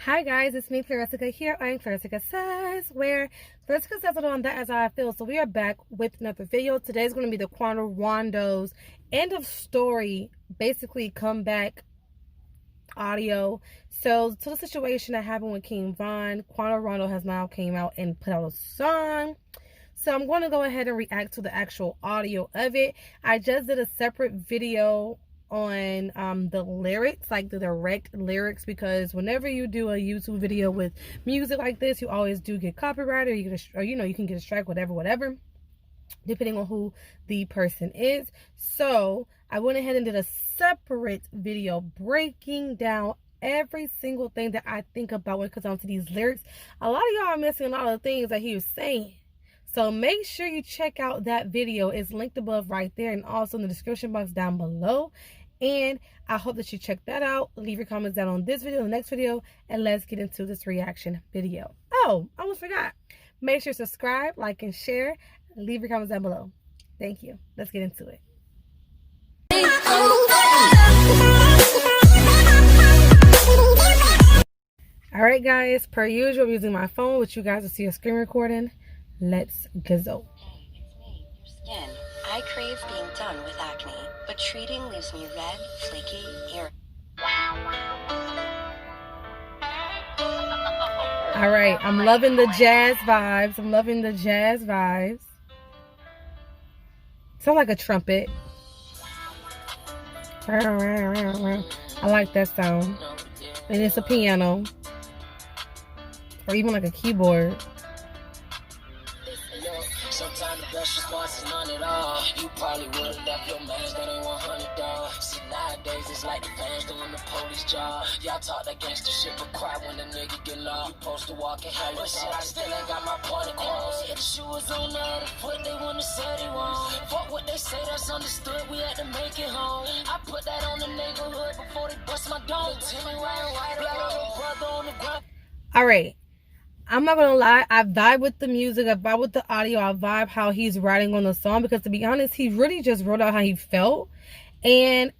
Hi guys, it's me, Clarissa here on Clarissa Says, where Clarissa says it on that as how I feel. So we are back with another video. Today's going to be the Quando Rondo's end of story, basically comeback audio. So to the situation that happened with King Von, Quando Rondo has now came out and put out a song. So I'm going to go ahead and react to the actual audio of it. I just did a separate video on the lyrics, like the direct lyrics, because whenever you do a YouTube video with music like this, you always do get copyrighted, or you can get a strike, whatever, depending on who the person is. So I went ahead and did a separate video breaking down every single thing that I think about when it comes down to these lyrics. A lot of y'all are missing a lot of things that he was saying. So make sure you check out that video. It's linked above right there and also in the description box down below. And I hope that you check that out. Leave your comments down on this video, the next video, and let's get into this reaction video. Oh, I almost forgot. Make sure to subscribe, like, and share. Leave your comments down below. Thank you. Let's get into it. Alright guys, per usual, I'm using my phone, which you guys will see a screen recording. Let's go. Hey, it's me, your skin. I crave being done with acne, but treating leaves me red, flaky, irritated. Alright, I'm loving the jazz vibes. Sound like a trumpet. I like that sound. And it's a piano. Or even like a keyboard. Sometimes the best response is none at all. You probably would have left your mans that ain't $100. See, nowadays it's like the fans doing the police job. Y'all talk that gangster shit, but cry when a nigga get lost. You supposed to walk and have your shit, I still ain't got my point across. If the shoe was on the other foot, they wouldn't have said it wrong. Fuck what they say, that's understood, we had to make it home. I put that on the neighborhood before they bust my dome. Timmy right, blood on the brother on the ground. Alright. I'm not gonna lie, I vibe with the music, I vibe with the audio, I vibe how he's writing on the song, because to be honest, he really just wrote out how he felt. And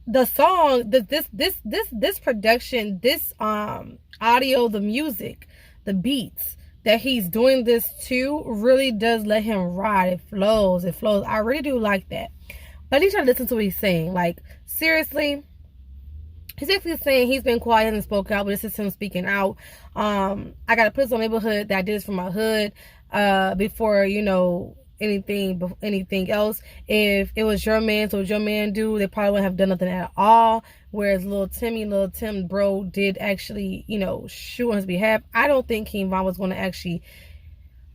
the song, this production, this audio, the music, the beats that he's doing this to really does let him ride. It flows. I really do like that. But I need you to listen to what he's saying. Like, seriously. He's actually saying he's been quiet and spoke out, but this is him speaking out. I got to put some neighborhood that I did this for my hood before, anything else. If it was your man, so what your man do, they probably wouldn't have done nothing at all. Whereas little Tim bro did actually, shoot on his behalf. I don't think King Von was going to actually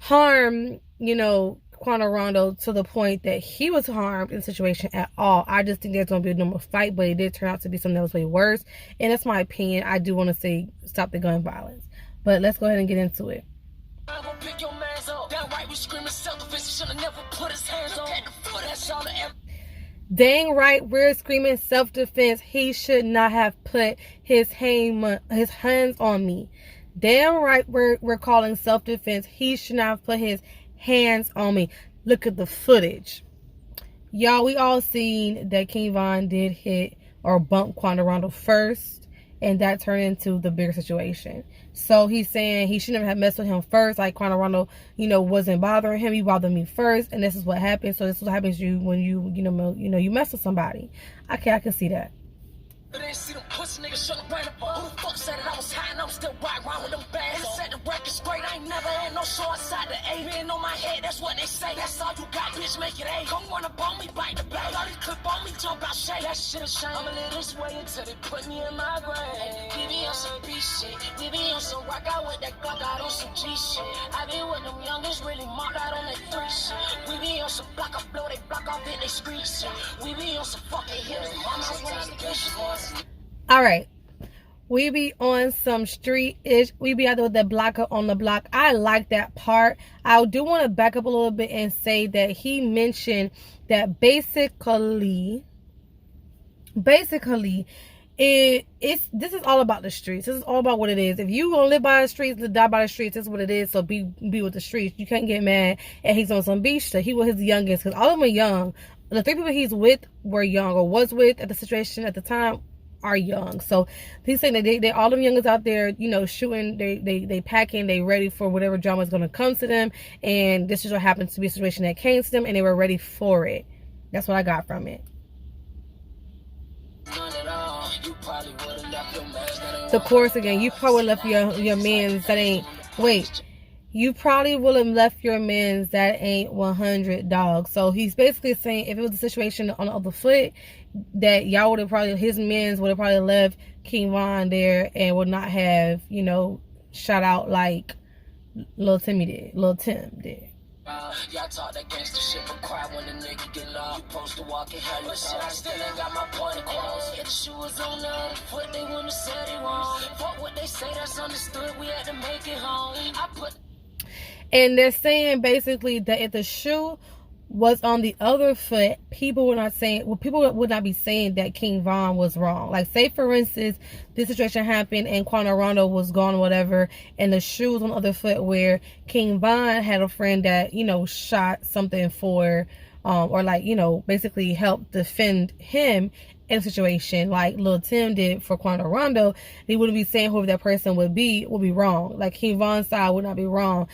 harm, Quando Rondo to the point that he was harmed in the situation at all. I just think there's going to be a normal fight, but it did turn out to be something that was way worse. And that's my opinion. I do want to say stop the gun violence. But let's go ahead and get into it. Dang right, we're screaming self-defense. He should not have put his hands on me. Damn right, we're calling self-defense. He should not have put his hands on me. Look at the footage. Y'all, we all seen that King Von did hit or bump Quando Rondo first, and that turned into the bigger situation. So he's saying he shouldn't have messed with him first. Like Quando Rondo, wasn't bothering him. He bothered me first, and this is what happens. So this is what happens to you when you mess with somebody. Okay, I can see that. I didn't see them pussy niggas shut up right above. Who the fuck said that I was high and I'm still riding around with them bags? They said the record straight, I ain't never had no show outside the A. Being on my head, that's what they say. That's all you got, bitch, make it A. Come run up on me, bite the bag. All these clip on me, jump out, shake. That shit a shame. I'ma live this way until they put me in my grave. We be on some B shit. We be on some rock out with that Glock out on some G shit. I been with them youngest, really marked out on that 3 shit. We be on some block up, blow they block off, then they street shit. We be on some fucking hills. Mama's when I bitch. All right, we be on some street-ish. We be out there with the blocker on the block. I like that part. I do want to back up a little bit and say that he mentioned that basically this is all about the streets. This is all about what it is. If you gonna live by the streets, die by the streets, that's what it is. So be with the streets. You can't get mad and he's on some beach stuff. He was his youngest, because all of them are young. The 3 people he's with were young, or was with at the situation at the time. are young. So he's saying that they all them youngers out there, you know, shooting, they packing, they ready for whatever drama is going to come to them, and this is what happens to be a situation that came to them, and they were ready for it. That's what I got from it. The chorus again, you probably left your mans that ain't, wait, you probably will have left your mans that ain't 100 dogs. So he's basically saying if it was a situation on the other foot, that y'all would have probably, his mans would have probably left King Von there and would not have, you know, shot out like Lil Tim did. Y'all talk that gangster shit, but cry when the nigga get low. You supposed to walk in hell, but shit, I still ain't got my point across. If the shoe was on the other foot, they wouldn't have said it wrong. Fuck what they say, that's understood. We had to make it home. And they're saying basically that if the shoe was on the other foot, people would not be saying that King Von was wrong. Like, say for instance, this situation happened and Quando Rondo was gone or whatever, and the shoe was on the other foot, where King Von had a friend that, you know, shot something for, or like, you know, basically helped defend him in a situation like Lil Tim did for Quando Rondo. He wouldn't be saying whoever that person would be wrong. Like, King Von's side would not be wrong.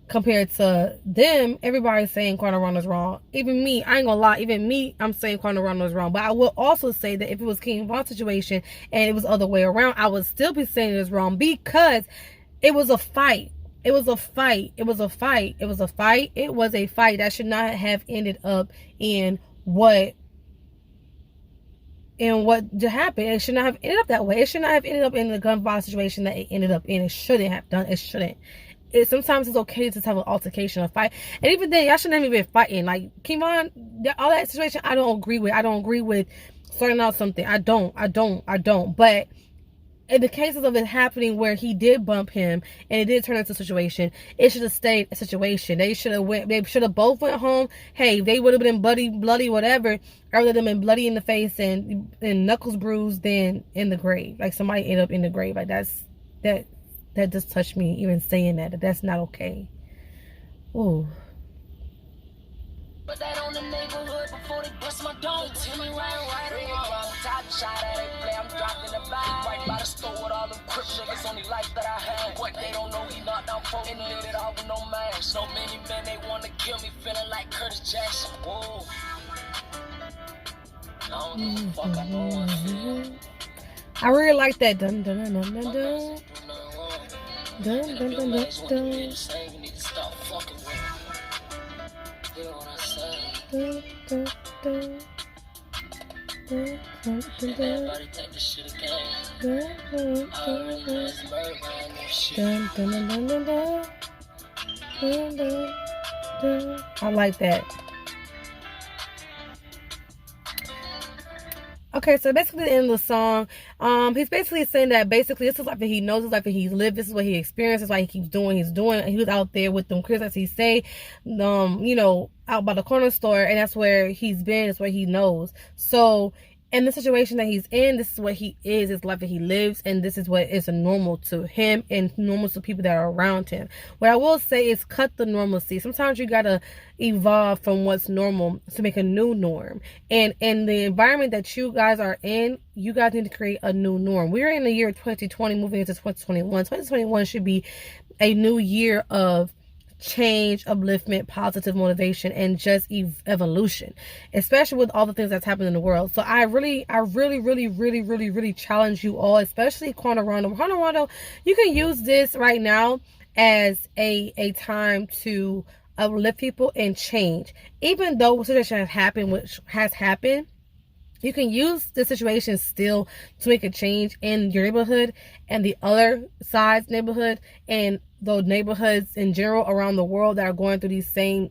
Compared to them, everybody's saying Quando Rondo's wrong. Even me, I ain't gonna lie, even me, I'm saying Quando Rondo's wrong. But I will also say that if it was King Von's situation and it was the other way around, I would still be saying it's wrong, because it was a fight. It was a fight. It was a fight. It was a fight. It was a fight that should not have ended up in what just happened. It should not have ended up that way. It should not have ended up in the gun violence situation that it ended up in. It shouldn't have done. It shouldn't. Sometimes it's okay to just have an altercation, a fight. And even then, y'all shouldn't even be fighting. Like, King Von, all that situation, I don't agree with. I don't agree with starting out something. I don't. But in the cases of it happening where he did bump him and it did turn into a situation, it should have stayed a situation. They should have both went home. Hey, they would have been bloody, whatever, rather than been bloody in the face and knuckles bruised than in the grave. Like, somebody ended up in the grave. Like, that just touched me, even saying that's not okay. Ooh. But that on the neighborhood before they bust my dome. Tell me right. Top shot at it, play, I'm dropping the bag. Right by the store with all them crip niggas, only life that I had. What they don't know, he knocked down folk and lit it all with no mask. So many men, they wanna kill me, feeling like Curtis Jackson. Whoa. I don't give a fuck, I know what I feel. I really like that. Dun dun dun dun dun dun. Dun dun dun dun dun. Dun dun dun. Everybody take this shit again. Dun dun dun dun dun. Dun dun dun. I like that. Okay, so basically the end of the song, he's basically saying that basically this is life that he knows, this is life that he's lived, this is what he experienced, this is why he keeps doing, he was out there with them kids, as he say, you know, out by the corner store, and that's where he's been, that's where he knows. So in the situation that he's in, this is what he is, this life that he lives, and this is what is normal to him and normal to people that are around him. What I will say is cut the normalcy. Sometimes you gotta evolve from what's normal to make a new norm. And in the environment that you guys are in, you guys need to create a new norm. We're in the year 2020 moving into 2021. 2021 should be a new year of change, upliftment, positive motivation, and just evolution, especially with all the things that's happening in the world. So I really challenge you all, especially Quando Rondo. You can use this right now as a time to uplift people and change. Even though a situation has happened, which has happened, you can use the situation still to make a change in your neighborhood and the other side's neighborhood and those neighborhoods in general around the world that are going through these same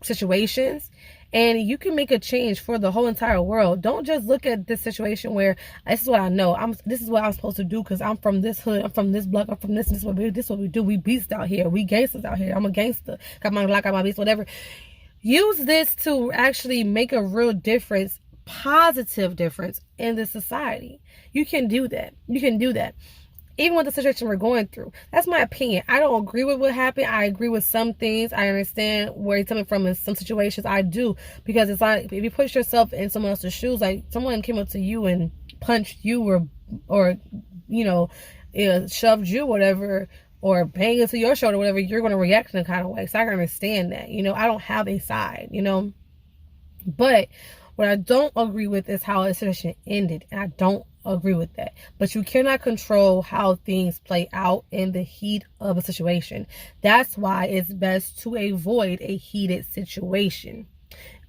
situations. And you can make a change for the whole entire world. Don't just look at this situation where this is what I know. This is what I'm supposed to do because I'm from this hood. I'm from this block. I'm from this. This is what we do. We beasts out here. We gangsters out here. I'm a gangster. Got my block, got my beast, whatever. Use this to actually make a real difference, positive difference in the society. You can do that. You can do that. Even with the situation we're going through. That's my opinion. I don't agree with what happened. I agree with some things. I understand where he's coming from in some situations. I do. Because it's like, if you put yourself in someone else's shoes, like someone came up to you and punched you or shoved you, whatever, or banged into your shoulder, whatever, you're going to react in a kind of way. So I can understand that. I don't have a side, But what I don't agree with is how a situation ended. And I don't agree with that. But you cannot control how things play out in the heat of a situation. That's why it's best to avoid a heated situation.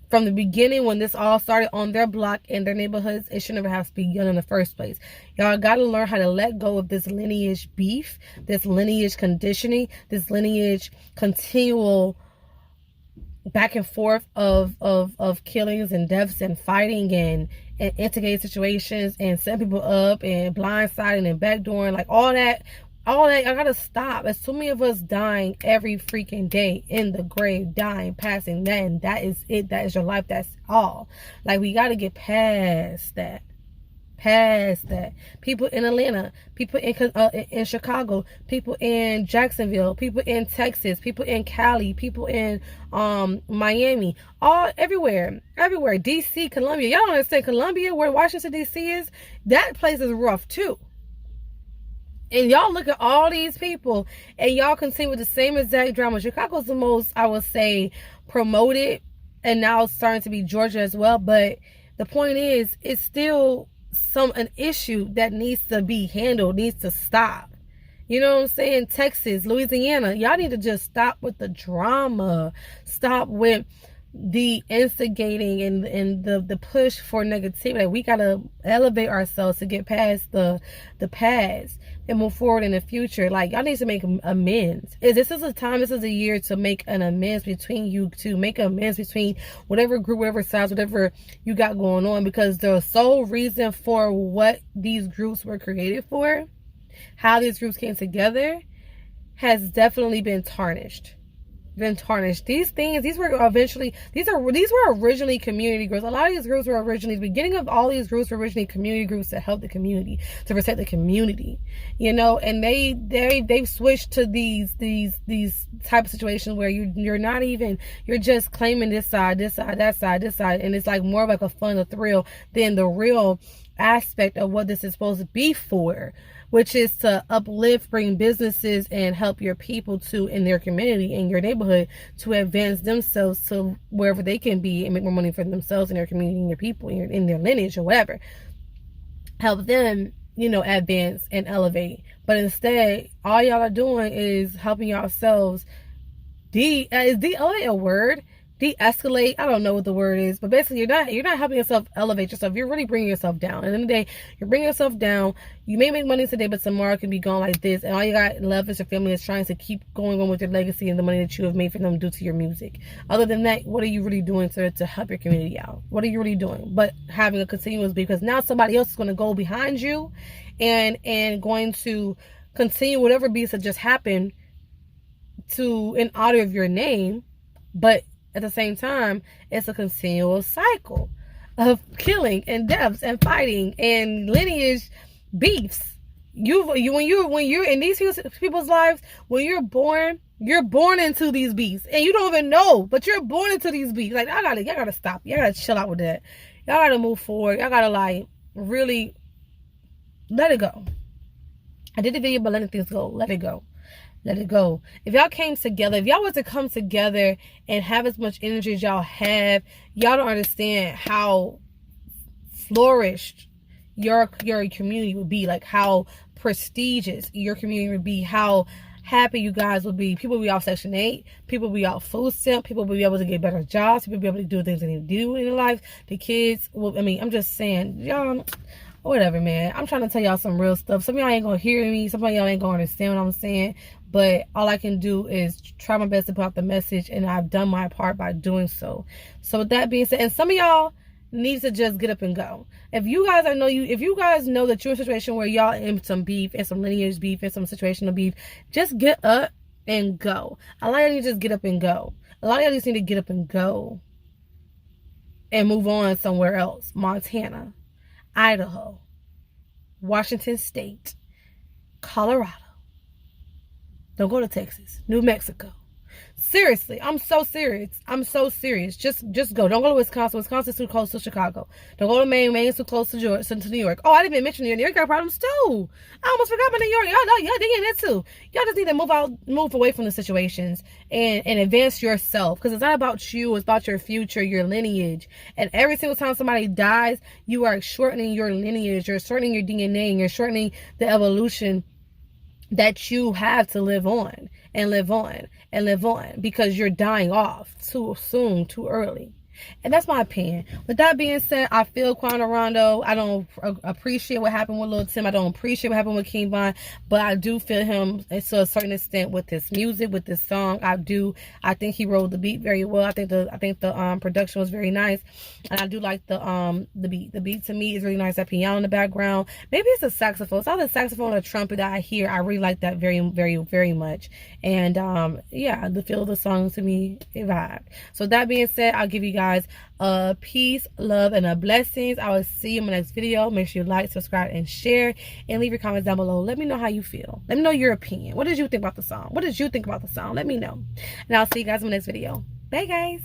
From the beginning, when this all started on their block in their neighborhoods, it should never have begun in the first place. Y'all got to learn how to let go of this lineage beef, this lineage conditioning, this lineage continual back and forth of killings and deaths and fighting and instigating situations and setting people up and blindsiding and backdooring, like all that. I gotta stop. There's so many of us dying every freaking day in the grave, dying, passing, that, and that is it. That is your life. That's all. Like, we gotta get past that. People in Atlanta, people in Chicago, people in Jacksonville, people in Texas, people in Cali, people in Miami, everywhere, DC, Columbia. Y'all don't understand Columbia, where Washington DC is. That place is rough too. And y'all look at all these people and y'all continue with the same exact drama. Chicago's the most, I would say, promoted, and now it's starting to be Georgia as well. But the point is, it's still an issue that needs to be handled, needs to stop. You know what I'm saying? Texas, Louisiana, y'all need to just stop with the drama. Stop with the instigating and the push for negativity. We gotta elevate ourselves to get past the past and move forward in the future. Like, y'all need to make amends. This is a year to make an amends between you two. Make amends between whatever group, whatever size, whatever you got going on, because the sole reason for what these groups were created for, how these groups came together, has definitely been tarnished. These were originally community groups. A lot of these groups were originally, the beginning of all these groups were originally community groups to help the community, to protect the community, and they've switched to these type of situations where you're just claiming this side, that side, and it's like more of like a fun, a thrill than the real aspect of what this is supposed to be for, which is to uplift, bring businesses, and help your people in their community, in your neighborhood, to advance themselves to wherever they can be and make more money for themselves and their community and your people, in their lineage or whatever. Help them, advance and elevate. But instead, all y'all are doing is helping yourselves is de-elevate a word? De-escalate, I don't know what the word is, but basically you're not helping yourself elevate yourself. You're really bringing yourself down. At the end of the day, you're bringing yourself down. You may make money today, but tomorrow can be gone like this, and all you got left is your family is trying to keep going on with your legacy and the money that you have made for them due to your music. Other than that, what are you really doing to help your community out? What are you really doing but having a continuous, because now somebody else is going to go behind you and going to continue whatever beats that just happened in honor of your name, but at the same time, it's a continual cycle of killing and deaths and fighting and lineage beefs. When you're in these people's lives, when you're born into these beefs, and you don't even know, but you're born into these beefs. Like, y'all gotta stop. Y'all gotta chill out with that. Y'all gotta move forward. Y'all gotta really let it go. I did the video about letting things go. Let it go. Let it go. If y'all came together, if y'all was to come together and have as much energy as y'all have, y'all don't understand how flourished your community would be, like how prestigious your community would be, how happy you guys would be. People would be off Section 8, people would be off food stamp, people would be able to get better jobs, people would be able to do things they need to do in their life. The kids, I'm just saying, y'all, whatever, man. I'm trying to tell y'all some real stuff. Some of y'all ain't gonna hear me, some of y'all ain't gonna understand what I'm saying, but all I can do is try my best to put out the message, and I've done my part by doing so. So with that being said, and some of y'all need to just get up and go. If you guys know that you're in a situation where y'all in some beef and some lineage beef and some situational beef, just get up and go. A lot of y'all need to just get up and go. A lot of y'all just need to get up and go and move on somewhere else. Montana, Idaho, Washington State, Colorado. Don't go to Texas, New Mexico. Seriously, I'm so serious. I'm so serious. Just go. Don't go to Wisconsin. Wisconsin's too close to Chicago. Don't go to Maine. Maine's too close to New York. Oh, I didn't even mention New York. New York got problems too. I almost forgot about New York. Y'all know, y'all digging it too. Y'all just need to move away from the situations and advance yourself. Because it's not about you. It's about your future, your lineage. And every single time somebody dies, you are shortening your lineage. You're shortening your DNA. And you're shortening the evolution that you have to live on and live on and live on, because you're dying off too soon, too early. And that's my opinion. With that being said, I feel Quando Rondo. I don't appreciate what happened with Lil Tim. I don't appreciate what happened with King Von, but I do feel him to a certain extent with this music, with this song. I think he wrote the beat very well. I think the production was very nice, and I do like the beat. The beat to me is really nice. That piano in the background. Maybe it's a saxophone. It's either a saxophone or a trumpet that I hear. I really like that very, very, very much. And yeah, the feel of the song to me, it vibed. So that being said, I'll give you guys peace, love, and blessings. I will see you in my next video. Make sure you like, subscribe, and share, and leave your comments down below. Let me know how you feel. Let me know your opinion. What did you think about the song? What did you think about the song? Let me know, and I'll see you guys in my next video. Bye, guys.